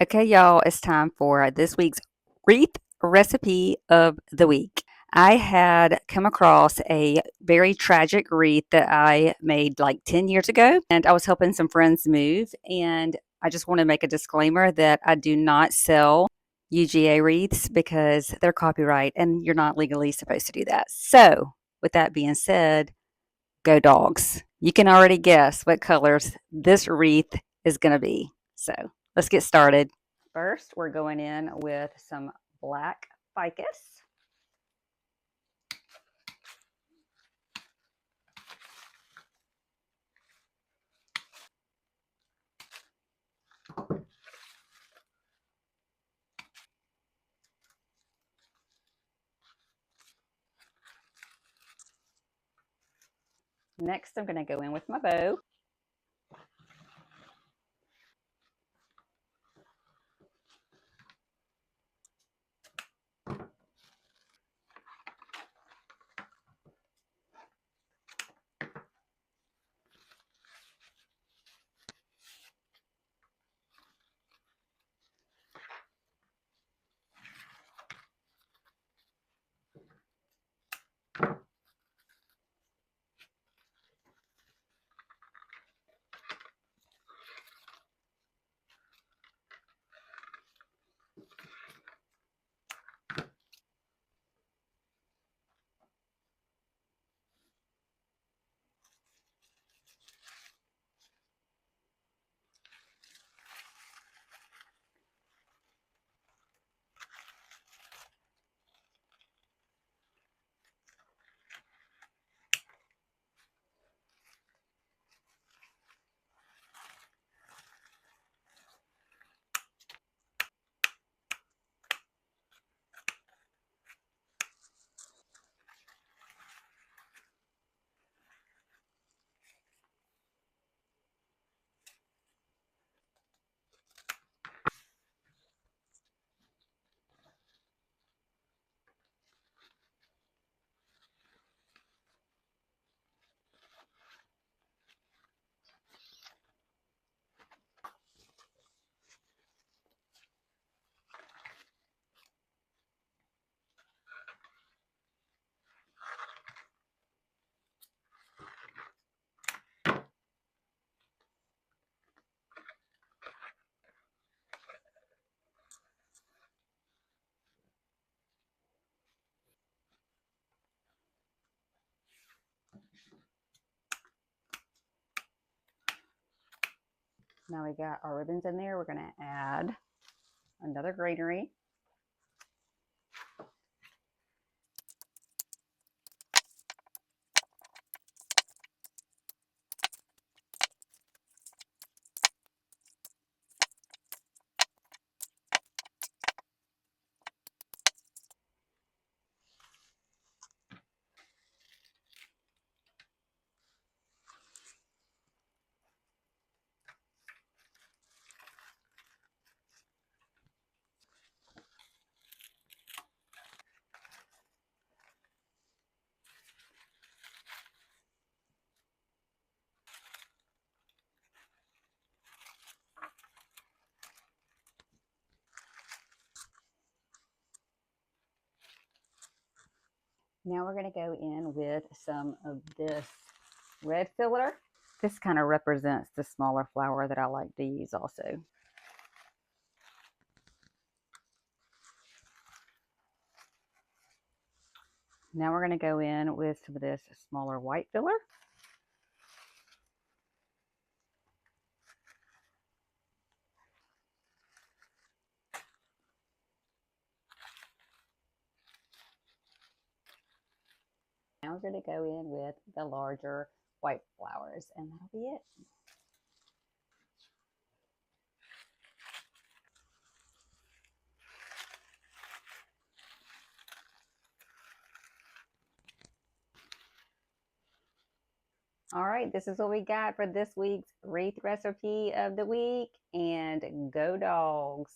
Okay, y'all, it's time for this week's Wreath recipe of the week. I had come across a very tragic wreath that I made like 10 years ago, and I was helping some friends move. And I just want to make a disclaimer that I do not sell UGA wreaths because they're copyright and you're not legally supposed to do that. So, with that being said, go dogs. You can already guess what colors this wreath is going to be. So, let's get started. First, we're going in with some black ficus. Next, I'm going to go in with my bow. Now we got our ribbons in there. We're going to add another greenery. Now we're going to go in with some of this red filler. This kind of represents the smaller flower that I like to use also. Now we're going to go in with some of this smaller white filler. Now we're going to go in with the larger white flowers, and that'll be it. All right, this is what we got for this week's Wreath recipe of the week, and go dogs.